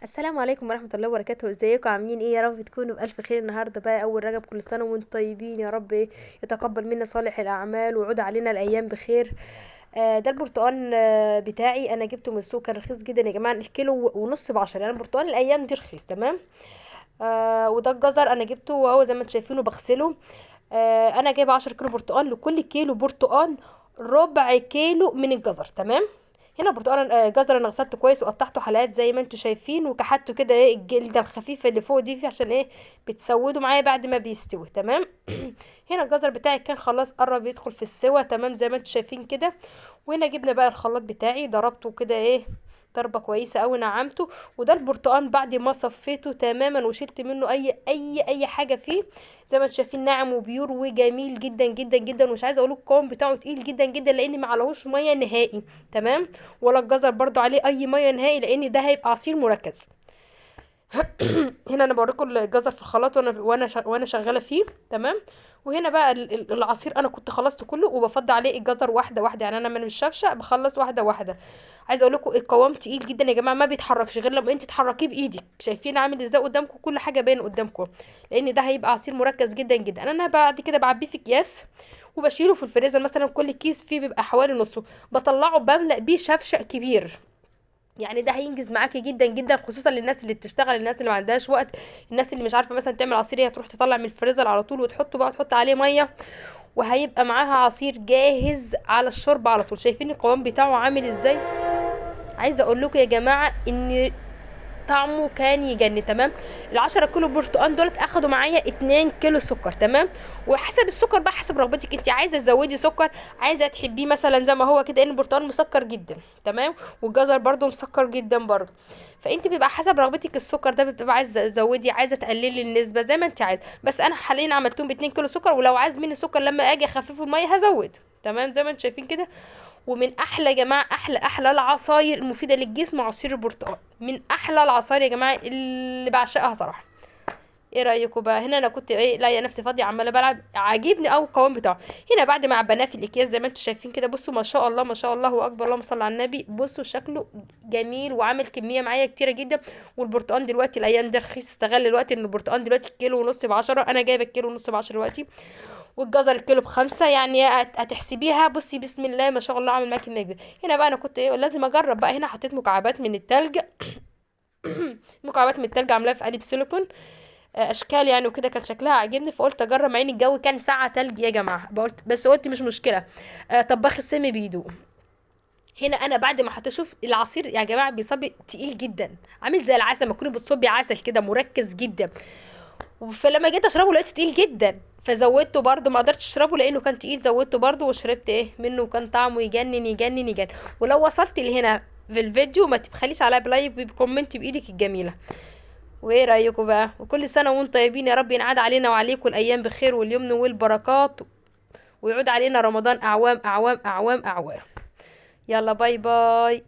السلام عليكم ورحمة الله وبركاته. ازيكم عاملين ايه؟ يا رب تكونوا بألف خير. النهاردة بقى أول رجب، كل سنة وانتم طيبين. يا رب يتقبل منا صالح الأعمال ويعود علينا الأيام بخير. ده البرتقال بتاعي أنا جبته من السوق، كان رخيص جدا يا جماعة. الكيلو ونص ب10، يعني البرتقال الأيام دي رخيص تمام. وده الجزر أنا جبته وهو زي ما انتم شايفينه بغسله. أنا جايبة 10 كيلو برتقال، لكل كيلو برتقال ربع كيلو من الجزر تمام. هنا برتقال جزر انا غسلته كويس وقطعته حلقات زي ما انتوا شايفين، وكحته كده ايه الجلده الخفيفه اللي فوق دي عشان ايه بتسوده معايا بعد ما بيستوي تمام. هنا الجزر بتاعي كان خلاص قرب يدخل في السوا تمام زي ما انتوا شايفين كده. وهنا جبنا بقى الخلاط بتاعي ضربته كده ايه ضربه كويسه قوي نعمته. وده البرتقال بعد ما صفيته تماما وشلت منه اي حاجه فيه، زي ما انتوا شايفين ناعم وبيور وجميل جدا جدا جدا. ومش عايزه اقول القوام بتاعه تقيل جدا جدا لان ما عليهوش ميه نهائي تمام. ولا الجزر برضو عليه اي ميه نهائي لان ده هيبقى عصير مركز. هنا انا بوريكم الجزر في الخلاط وانا شغاله فيه تمام. وهنا بقى العصير انا كنت خلصت كله وبفضي عليه الجزر واحده واحده، يعني انا من مش شفشه بخلص واحده واحده. عايزه اقول لكم القوام تقيل جدا يا جماعه، ما بيتحركش غير لما انت تحركيه بايدك. شايفين عامل ازاي قدامكم؟ كل حاجه باين قدامكم لان ده هيبقى عصير مركز جدا جدا. انا بعد كده بعبيه في اكياس وبشيله في الفريزر، مثلا كل كيس فيه بيبقى حوالي نصه، بطلعه بملأ بيه شفشق كبير. يعني ده هينجز معاكي جدا جدا، خصوصا للناس اللي بتشتغل، الناس اللي ما عندهاش وقت، الناس اللي مش عارفه مثلا تعمل عصير، هي تروح تطلع من الفريزر على طول وتحطه بقى وتحط عليه ميه، وهيبقى معاها عصير جاهز على الشرب على طول. شايفين القوام بتاعه عامل ازاي؟ عايزه اقول لكم يا جماعه ان طعمه كان يجنن تمام. ال10 كيلو برتقال دولت اخدوا معايا 2 كيلو سكر تمام. وحسب السكر بقى، حسب رغبتك انت، عايزه تزودي سكر، عايزه تحبيه مثلا زي ما هو كده، ان البرتقال مسكر جدا تمام، والجزر برضو مسكر جدا برضو. فانت بيبقى حسب رغبتك السكر ده، بتبقى عايزه تزودي عايزه تقللي النسبه زي ما انت عايزه. بس انا حاليا عملتهم ب2 كيلو سكر، ولو عايز مني سكر لما اجي اخففه الميه هزود تمام زي ما انتم شايفين كده. ومن احلى يا جماعه، احلى العصاير المفيده للجسم عصير البرتقال، من احلى العصاير يا جماعه اللي بعشقها صراحه. ايه رايكم بقى؟ هنا انا كنت ايه لاقيه نفسي فاضيه عماله بلعب، عاجبني قوي القوام بتاعه. هنا بعد ما عبناه في الاكياس زي ما انتم شايفين كده، بصوا ما شاء الله ما شاء الله اكبر، اللهم صل على النبي. بصوا شكله جميل وعامل كميه معايا كتيره جدا. والبرتقال دلوقتي الايام ده رخيص، استغل الوقت ان البرتقال دلوقتي الكيلو ونص ب10، انا جايبه الكيلو ونص ب10 دلوقتي. والجزر الكيلو ب5، يعني هتحسبيها بصي بسم الله ما شاء الله عامل معاكي كميه. هنا بقى انا كنت ايه لازم اجرب بقى، هنا حطيت مكعبات من التلج. مكعبات من التلج عاملاها في قالب سيليكون، اشكال يعني وكده، كان شكلها عاجبني فقلت اجرب. مع ان الجو كان ساعه تلج يا جماعه، بس قلت مش مشكله. طباخ السم بيدوق. هنا انا بعد ما حطيت، شوف العصير يا جماعه بيصبي تقيل جدا، عامل زي العسل ما تكوني بتصبي عسل كده مركز جدا. فلما جيت اشربه لقيته تقيل جدا، فزودته برضه، ما قدرتش اشربه لانه كان تقيل، زودته برضه وشربت ايه منه، وكان طعمه يجنن يجنن يجنن. ولو وصلت لهنا في الفيديو ما تبخليش عليا بلايك وبكومنت بايدك الجميله. وايه رايكم بقى؟ وكل سنه وانتم طيبين، يا رب ينعاد علينا وعليكم الايام بخير واليمن والبركات، ويعود علينا رمضان اعوام اعوام اعوام اعوام. يلا باي باي.